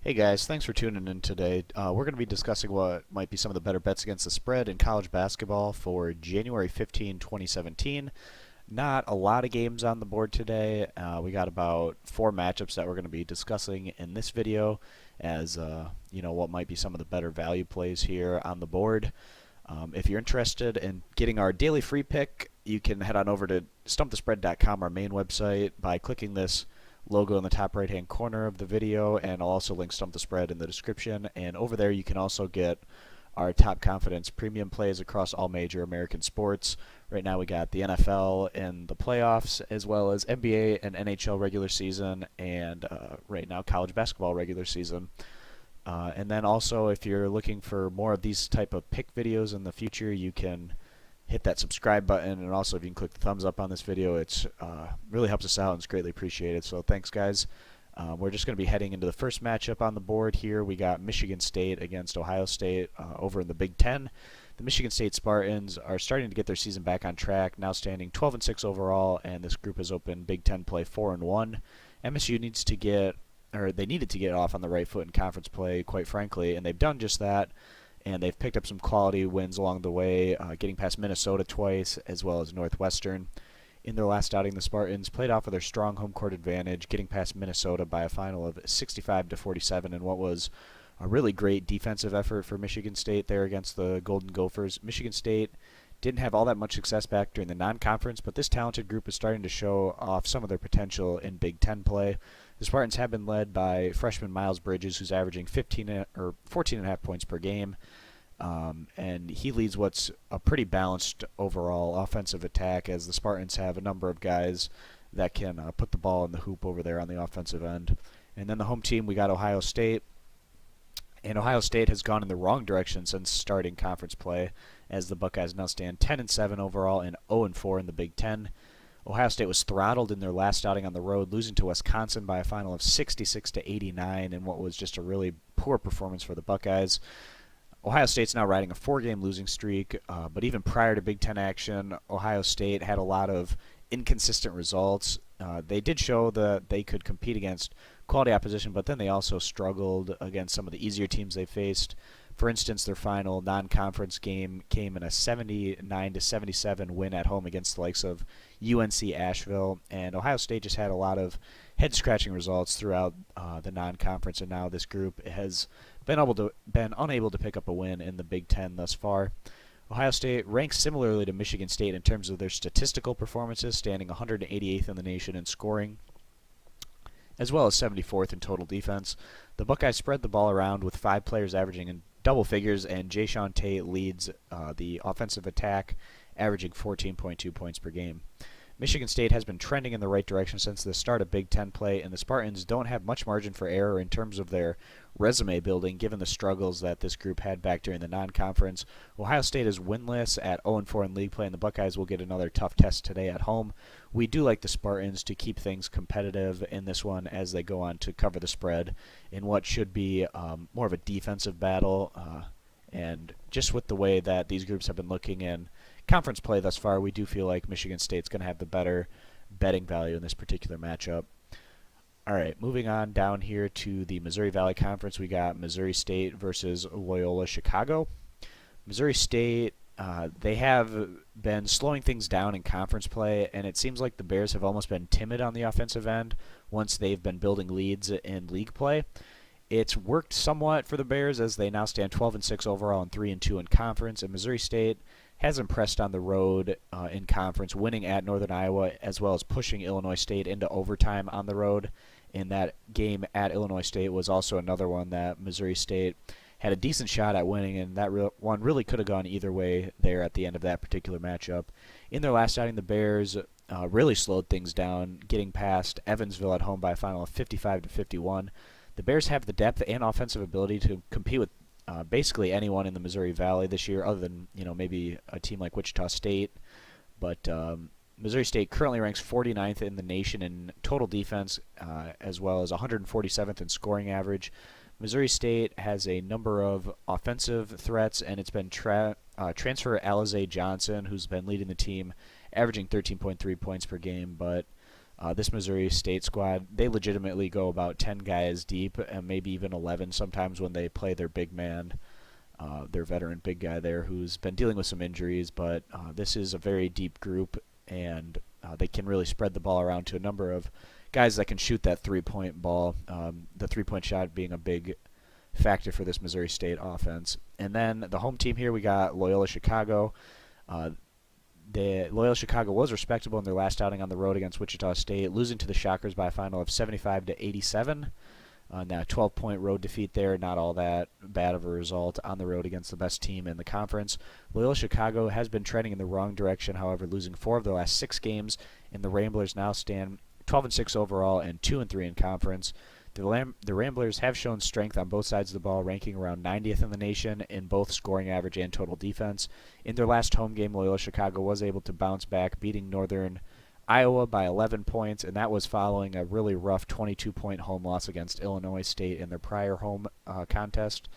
Hey guys, thanks for tuning in today. We're going to be discussing what might be some of the better bets against the spread in college basketball for January 15, 2017. Not a lot of games on the board today. We got about four matchups that we're going to be discussing in this video as what might be some of the better value plays here on the board. If you're interested in getting our daily free pick, you can head on over to stumpthespread.com, our main website, by clicking this logo in the top right hand corner of the video, and I'll also link Stump the Spread in the description. And over there you can also get our top confidence premium plays across all major American sports. Right now we got the NFL and the playoffs, as well as NBA and NHL regular season, and right now college basketball regular season. And then also, if you're looking for more of these type of pick videos in the future, you can hit that subscribe button, and also if you can click the thumbs up on this video, it's really helps us out and it's greatly appreciated. So thanks guys. We're just going to be heading into the first matchup on the board here. We got Michigan State against Ohio State over in the Big Ten. The Michigan State Spartans are starting to get their season back on track, now standing 12-6 overall, and this group has opened Big Ten play 4-1. MSU needs to get, or they needed to get off on the right foot in conference play, quite frankly, and they've done just that. And they've picked up some quality wins along the way, getting past Minnesota twice, as well as Northwestern. In their last outing, the Spartans played off of their strong home court advantage, getting past Minnesota by a final of 65-47 in what was a really great defensive effort for Michigan State there against the Golden Gophers. Michigan State didn't have all that much success back during the non-conference, but this talented group is starting to show off some of their potential in Big Ten play. The Spartans have been led by freshman Miles Bridges, who's averaging 14.5 points per game, and he leads what's a pretty balanced overall offensive attack, as the Spartans have a number of guys that can put the ball in the hoop over there on the offensive end. And then the home team, we got Ohio State. And Ohio State has gone in the wrong direction since starting conference play, as the Buckeyes now stand 10-7 overall and 0-4 in the Big Ten. Ohio State was throttled in their last outing on the road, losing to Wisconsin by a final of 66-89 in what was just a really poor performance for the Buckeyes. Ohio State's now riding a four-game losing streak, but even prior to Big Ten action, Ohio State had a lot of inconsistent results. They did show that they could compete against quality opposition, but then they also struggled against some of the easier teams they faced. For instance, their final non-conference game came in a 79-77 win at home against the likes of UNC Asheville, and Ohio State just had a lot of head-scratching results throughout the non-conference, and now this group has been unable to pick up a win in the Big Ten thus far. Ohio State ranks similarly to Michigan State in terms of their statistical performances, standing 188th in the nation in scoring, as well as 74th in total defense. The Buckeyes spread the ball around with five players averaging in double figures, and Jayshawn Tate leads the offensive attack, averaging 14.2 points per game. Michigan State has been trending in the right direction since the start of Big Ten play, and the Spartans don't have much margin for error in terms of their resume building, given the struggles that this group had back during the non-conference. Ohio State is winless at 0-4 in league play, and the Buckeyes will get another tough test today at home. We do like the Spartans to keep things competitive in this one as they go on to cover the spread in what should be more of a defensive battle. And just with the way that these groups have been looking in conference play thus far, we do feel like Michigan State's going to have the better betting value in this particular matchup. All right, moving on down here to the Missouri Valley Conference, we got Missouri State versus Loyola Chicago. Missouri State, they have been slowing things down in conference play, and it seems like the Bears have almost been timid on the offensive end once they've been building leads in league play. It's worked somewhat for the Bears as they now stand 12-6 overall and 3-2 in conference, and Missouri State has impressed on the road in conference, winning at Northern Iowa as well as pushing Illinois State into overtime on the road. And that game at Illinois State was also another one that Missouri State had a decent shot at winning, and that one really could have gone either way there at the end of that particular matchup. In their last outing, the Bears really slowed things down, getting past Evansville at home by a final of 55-51. The Bears have the depth and offensive ability to compete with basically anyone in the Missouri Valley this year, other than maybe a team like Wichita State. But Missouri State currently ranks 49th in the nation in total defense, as well as 147th in scoring average. Missouri State has a number of offensive threats, and it's been transfer Alize Johnson, who's been leading the team, averaging 13.3 points per game. But This Missouri State squad, they legitimately go about 10 guys deep, and maybe even 11 sometimes when they play their big man, their veteran big guy there who's been dealing with some injuries. But this is a very deep group, and they can really spread the ball around to a number of guys that can shoot that three-point ball, the three-point shot being a big factor for this Missouri State offense. And then the home team here, we got Loyola Chicago. The Loyola Chicago was respectable in their last outing on the road against Wichita State, losing to the Shockers by a final of 75-87. Now, 12-point road defeat there, not all that bad of a result on the road against the best team in the conference. Loyola Chicago has been trending in the wrong direction, however, losing 4 of their last 6 games, and the Ramblers now stand 12-6 overall and 2-3 in conference. The Ramblers have shown strength on both sides of the ball, ranking around 90th in the nation in both scoring average and total defense. In their last home game, Loyola Chicago was able to bounce back, beating Northern Iowa by 11 points, and that was following a really rough 22-point home loss against Illinois State in their prior home contest.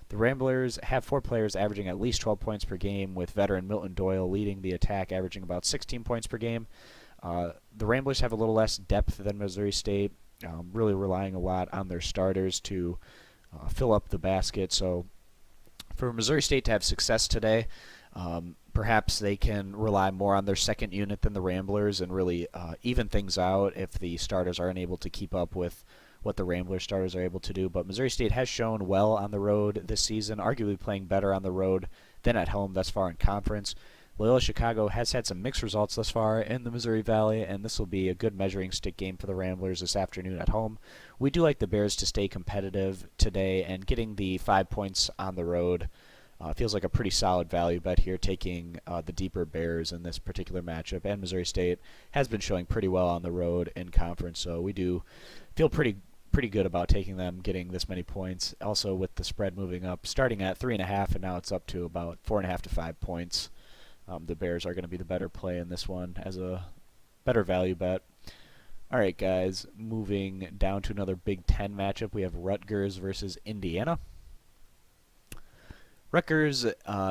The Ramblers have 4 players averaging at least 12 points per game, with veteran Milton Doyle leading the attack, averaging about 16 points per game. The Ramblers have a little less depth than Missouri State, really relying a lot on their starters to fill up the basket. So for Missouri State to have success today, perhaps they can rely more on their second unit than the Ramblers and really even things out if the starters are unable to keep up with what the Rambler starters are able to do. But Missouri State has shown well on the road this season, arguably playing better on the road than at home thus far in conference. Loyola Chicago has had some mixed results thus far in the Missouri Valley, and this will be a good measuring stick game for the Ramblers this afternoon at home. We do like the Bears to stay competitive today, and getting the 5 points on the road feels like a pretty solid value bet here, taking the deeper Bears in this particular matchup. And Missouri State has been showing pretty well on the road in conference, so we do feel pretty good about taking them, getting this many points. Also, with the spread moving up, starting at 3.5, and now it's up to about 4.5 to 5 points. The Bears are going to be the better play in this one as a better value bet. All right, guys, moving down to another Big Ten matchup. We have Rutgers versus Indiana. Rutgers,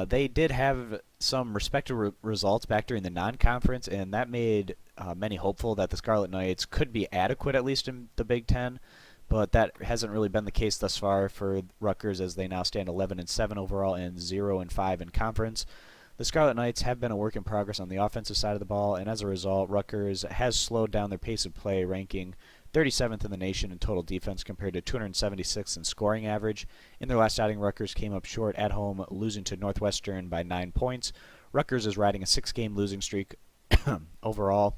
they did have some respectable results back during the non-conference, and that made many hopeful that the Scarlet Knights could be adequate, at least in the Big Ten. But that hasn't really been the case thus far for Rutgers, as they now stand 11-7 overall and 0-5 in conference. The Scarlet Knights have been a work in progress on the offensive side of the ball, and as a result, Rutgers has slowed down their pace of play, ranking 37th in the nation in total defense compared to 276th in scoring average. In their last outing, Rutgers came up short at home, losing to Northwestern by 9 points. Rutgers is riding a 6-game losing streak overall,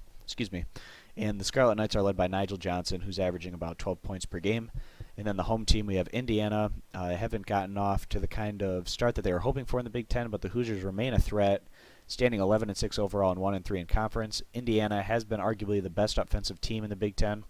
and the Scarlet Knights are led by Nigel Johnson, who's averaging about 12 points per game. And then the home team, we have Indiana. Haven't gotten off to the kind of start that they were hoping for in the Big Ten, but the Hoosiers remain a threat, standing 11-6 overall and 1-3 in conference. Indiana has been arguably the best offensive team in the Big Ten,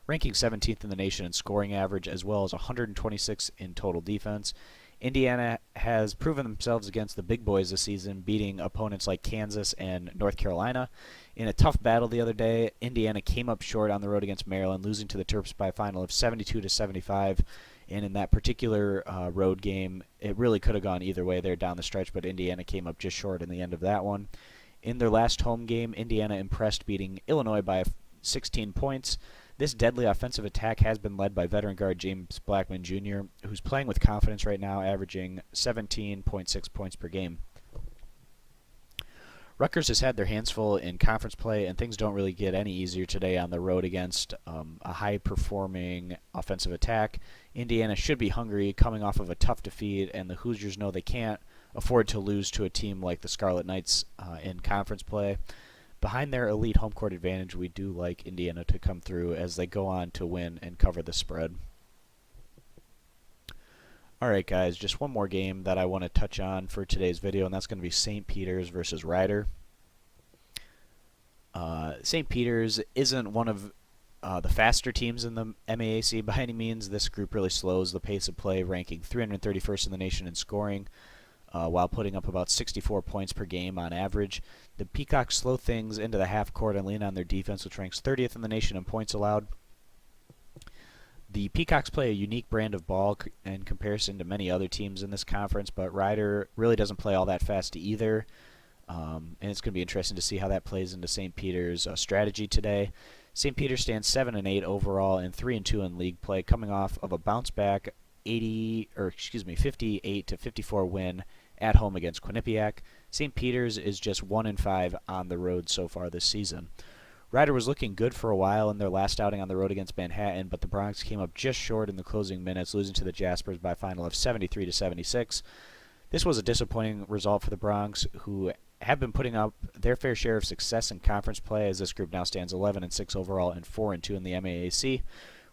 ranking 17th in the nation in scoring average, as well as 126 in total defense. Indiana has proven themselves against the big boys this season, beating opponents like Kansas and North Carolina. In a tough battle the other day, Indiana came up short on the road against Maryland, losing to the Terps by a final of 72-75. And in that particular road game, it really could have gone either way there down the stretch, but Indiana came up just short in the end of that one. In their last home game, Indiana impressed, beating Illinois by 16 points. This deadly offensive attack has been led by veteran guard James Blackman Jr., who's playing with confidence right now, averaging 17.6 points per game. Rutgers has had their hands full in conference play, and things don't really get any easier today on the road against a high-performing offensive attack. Indiana should be hungry, coming off of a tough defeat, and the Hoosiers know they can't afford to lose to a team like the Scarlet Knights in conference play. Behind their elite home court advantage, we do like Indiana to come through as they go on to win and cover the spread. All right, guys, just one more game that I want to touch on for today's video, and that's going to be St. Peter's versus Rider. St. Peter's isn't one of the faster teams in the MAAC by any means. This group really slows the pace of play, ranking 331st in the nation in scoring, while putting up about 64 points per game on average. The Peacocks slow things into the half court and lean on their defense, which ranks 30th in the nation in points allowed. The Peacocks play a unique brand of ball in comparison to many other teams in this conference, but Rider really doesn't play all that fast either. And it's going to be interesting to see how that plays into St. Peter's strategy today. St. Peter stands 7-8 overall and 3-2 in league play, coming off of a bounce back 58 to 54 win at home against Quinnipiac. St. Peter's is just 1-5 on the road so far this season. Rider was looking good for a while in their last outing on the road against Manhattan, but the Broncs came up just short in the closing minutes, losing to the Jaspers by a final of 73 to 76. This was a disappointing result for the Broncs, who have been putting up their fair share of success in conference play, as this group now stands 11-6 overall and 4-2 in the MAAC.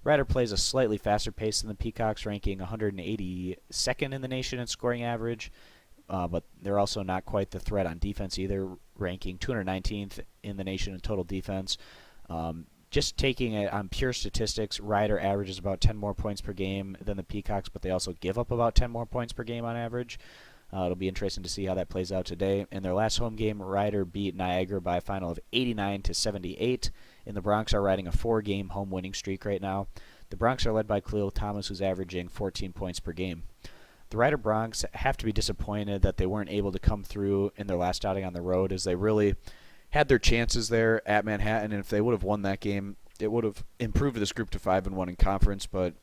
Rider plays a slightly faster pace than the Peacocks, ranking 182nd in the nation in scoring average, but they're also not quite the threat on defense either, ranking 219th in the nation in total defense. Just taking it on pure statistics, Rider averages about 10 more points per game than the Peacocks, but they also give up about 10 more points per game on average. It'll be interesting to see how that plays out today. In their last home game, Rider beat Niagara by a final of 89 to 78, and the Broncs are riding a 4-game home winning streak right now. The Broncs are led by Khalil Thomas, who's averaging 14 points per game. The Rider Broncs have to be disappointed that they weren't able to come through in their last outing on the road, as they really had their chances there at Manhattan, and if they would have won that game, it would have improved this group to 5-1 in conference, but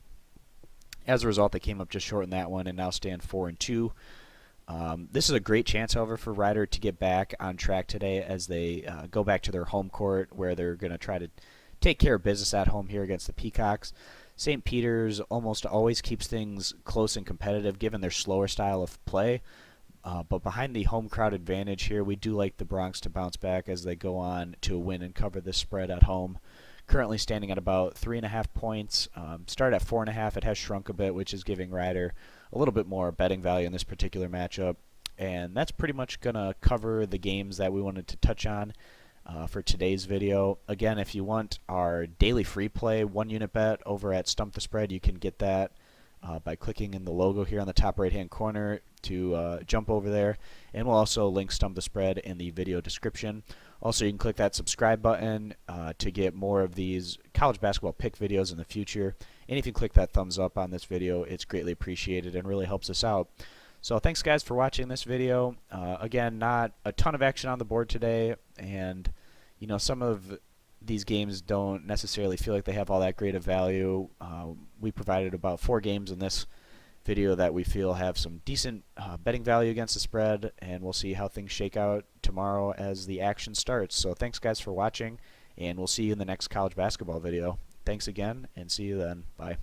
as a result, they came up just short in that one and now stand 4-2. This is a great chance, however, for Rider to get back on track today as they go back to their home court, where they're going to try to take care of business at home here against the Peacocks. St. Peter's almost always keeps things close and competitive given their slower style of play, but behind the home crowd advantage here, we do like the Broncs to bounce back as they go on to win and cover this spread at home. Currently standing at about 3.5 points. Started at 4.5. It has shrunk a bit, which is giving Rider a little bit more betting value in this particular matchup. And that's pretty much going to cover the games that we wanted to touch on for today's video. Again, if you want our daily free play 1-unit bet over at Stump the Spread, you can get that by clicking in the logo here on the top right-hand corner to jump over there. And we'll also link Stump the Spread in the video description. Also, you can click that subscribe button to get more of these college basketball pick videos in the future. And if you click that thumbs up on this video, it's greatly appreciated and really helps us out. So thanks, guys, for watching this video. Again, not a ton of action on the board today, and you know, some of these games don't necessarily feel like they have all that great of value. We provided about 4 games in this video that we feel have some decent betting value against the spread, and we'll see how things shake out tomorrow as the action starts. So thanks, guys, for watching, and we'll see you in the next college basketball video. Thanks again, and see you then. Bye.